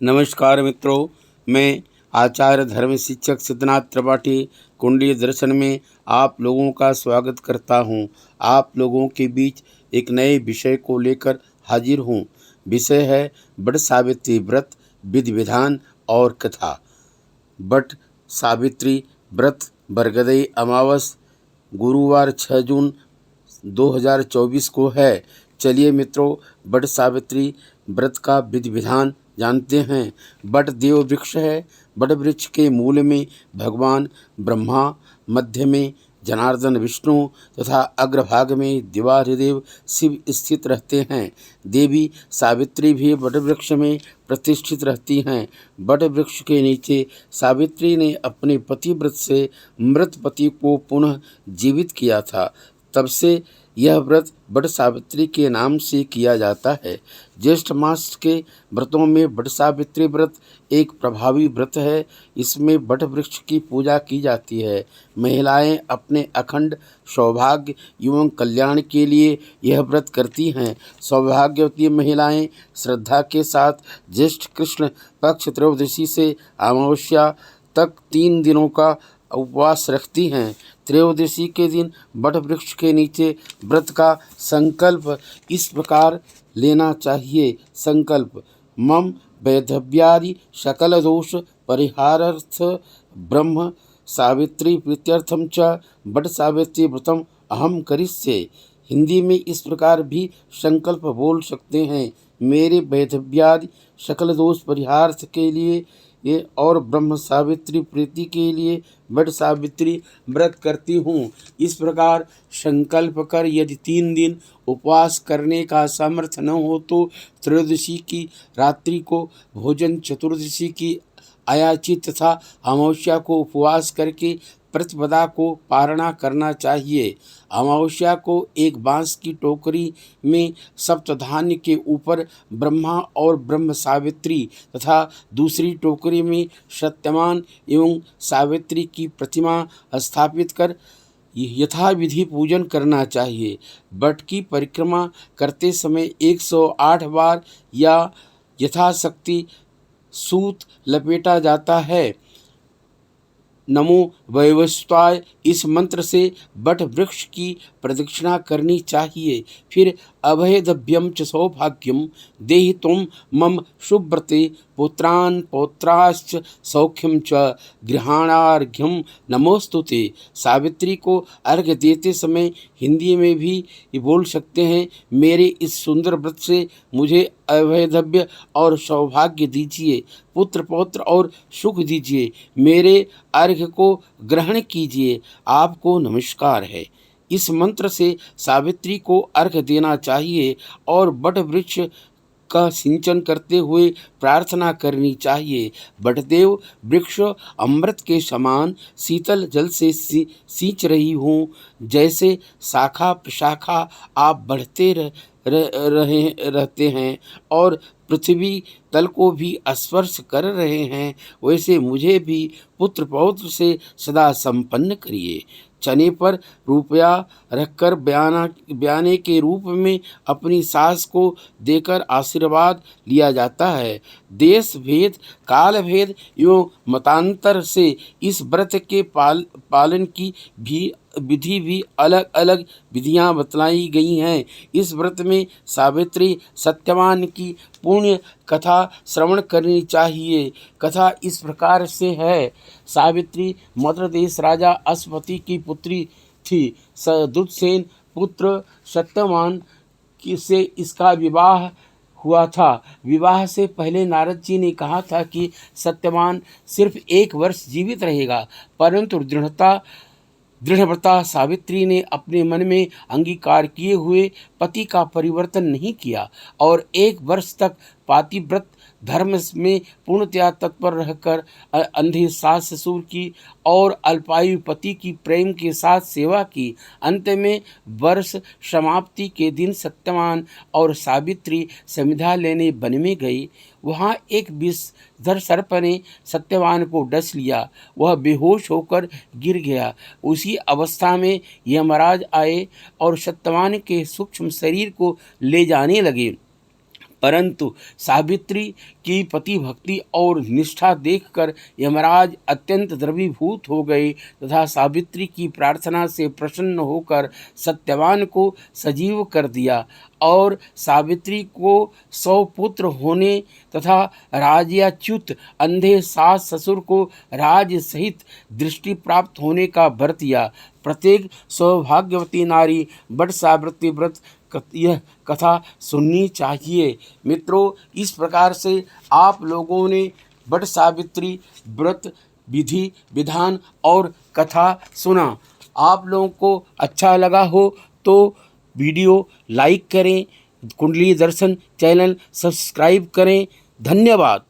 नमस्कार मित्रों, मैं आचार्य धर्म शिक्षक सिद्धनाथ त्रिपाठी कुंडली दर्शन में आप लोगों का स्वागत करता हूं। आप लोगों के बीच एक नए विषय को लेकर हाजिर हूं। विषय है बट सावित्री व्रत, विधि विधान और कथा। बट सावित्री व्रत बरगदई अमावस गुरुवार 6 जून 2024 को है। चलिए मित्रों, बट सावित्री व्रत का विधि विधान जानते हैं। बट देव वृक्ष है। बट वृक्ष के मूल में भगवान ब्रह्मा, मध्य में जनार्दन विष्णु तथा अग्रभाग में दिवाहदेव शिव स्थित रहते हैं। देवी सावित्री भी बट वृक्ष में प्रतिष्ठित रहती हैं। बट वृक्ष के नीचे सावित्री ने अपने पति व्रत से मृत पति को पुनः जीवित किया था। तब से यह व्रत बट सावित्री के नाम से किया जाता है। ज्येष्ठ मास के व्रतों में बट सावित्री व्रत एक प्रभावी व्रत है। इसमें बट वृक्ष की पूजा की जाती है। महिलाएं अपने अखंड सौभाग्य एवं कल्याण के लिए यह व्रत करती हैं। सौभाग्यवती महिलाएं श्रद्धा के साथ ज्येष्ठ कृष्ण पक्ष त्रयोदशी से अमावस्या तक 3 दिनों का उपवास रखती हैं। त्रयोदशी के दिन बट वृक्ष के नीचे व्रत का संकल्प इस प्रकार लेना चाहिए। संकल्प: मम वैधव्यादि सकल दोष परिहारार्थ ब्रह्म सावित्री प्रीत्यर्थम च बट सावित्री व्रतम अहम करिष्ये। हिंदी में इस प्रकार भी संकल्प बोल सकते हैं: मेरे वैधव्यादि सकल दोष परिहार्थ के लिए ये और ब्रह्म सावित्री प्रीति के लिए बट सावित्री व्रत करती हूँ। इस प्रकार संकल्प कर यदि 3 दिन उपवास करने का सामर्थ्य न हो तो त्रयोदशी की रात्रि को भोजन, चतुर्दशी की अयाचित तथा अमावस्या को उपवास करके प्रतिपदा को पारणा करना चाहिए। अमावस्या को एक बांस की टोकरी में सप्तधान्य के ऊपर ब्रह्मा और ब्रह्म सावित्री तथा दूसरी टोकरी में सत्यवान एवं सावित्री की प्रतिमा स्थापित कर यथाविधि पूजन करना चाहिए। बट की परिक्रमा करते समय 108 बार या यथाशक्ति सूत लपेटा जाता है। नमो वैवस्वाय इस मंत्र से बट वृक्ष की प्रदक्षिणा करनी चाहिए। फिर अभेदभ्यम च सौभाग्यम देहि त्वं मम शुभ्रते पुत्रान् पौत्राश्च सौख्यम च गृहाणार्घ्यम नमोस्तुते। सावित्री को अर्घ्य देते समय हिंदी में भी ये बोल सकते हैं: मेरे इस सुंदर व्रत से मुझे अवैधव्य और सौभाग्य दीजिए, पुत्र पौत्र और सुख दीजिए, मेरे अर्घ्य को ग्रहण कीजिए, आपको नमस्कार है। इस मंत्र से सावित्री को अर्घ्य देना चाहिए और बट वृक्ष का सिंचन करते हुए प्रार्थना करनी चाहिए: बटदेव वृक्ष अमृत के समान शीतल जल से सींच रही हूँ। जैसे शाखा प्रशाखा आप बढ़ते रहते हैं और पृथ्वी तल को भी स्पर्श कर रहे हैं, वैसे मुझे भी पुत्र पौत्र से सदा संपन्न करिए। चने पर रुपया रखकर बयाने के रूप में अपनी सास को देकर आशीर्वाद लिया जाता है। देश भेद, काल भेद एवं मतांतर से इस व्रत के पालन की भी विधि भी अलग अलग विधियां बतलाई गई हैं। इस व्रत में सावित्री सत्यवान की पुण्य कथा श्रवण करनी चाहिए। कथा इस प्रकार से है: सावित्री मद्र देश राजा अश्वपति की पुत्री थी। दुधसेन पुत्र सत्यवान से इसका विवाह हुआ था। विवाह से पहले नारद जी ने कहा था कि सत्यवान सिर्फ 1 वर्ष जीवित रहेगा, परंतु दृढ़व्रता सावित्री ने अपने मन में अंगीकार किए हुए पति का परिवर्तन नहीं किया और 1 वर्ष तक पातिव्रत धर्म में पूर्णतया तत्पर रहकर अंधे सास ससुर की और अल्पायु पति की प्रेम के साथ सेवा की। अंत में वर्ष समाप्ति के दिन सत्यवान और सावित्री समिधा लेने वन में गई। वहाँ एक विषधर सर्प ने सत्यवान को डस लिया। वह बेहोश होकर गिर गया। उसी अवस्था में यमराज आए और सत्यवान के सूक्ष्म शरीर को ले जाने लगे। परंतु सावित्री की पति भक्ति और निष्ठा देखकर यमराज अत्यंत द्रवीभूत हो गए तथा सावित्री की प्रार्थना से प्रसन्न होकर सत्यवान को सजीव कर दिया और सावित्री को 100 पुत्र होने तथा राज्याच्युत अंधे सास ससुर को राज्य सहित दृष्टि प्राप्त होने का वर दिया। प्रत्येक सौभाग्यवती नारी बट सावित्री व्रत यह कथा सुननी चाहिए। मित्रों, इस प्रकार से आप लोगों ने बट सावित्री व्रत विधि विधान और कथा सुना। आप लोगों को अच्छा लगा हो तो वीडियो लाइक करें, कुंडली दर्शन चैनल सब्सक्राइब करें। धन्यवाद।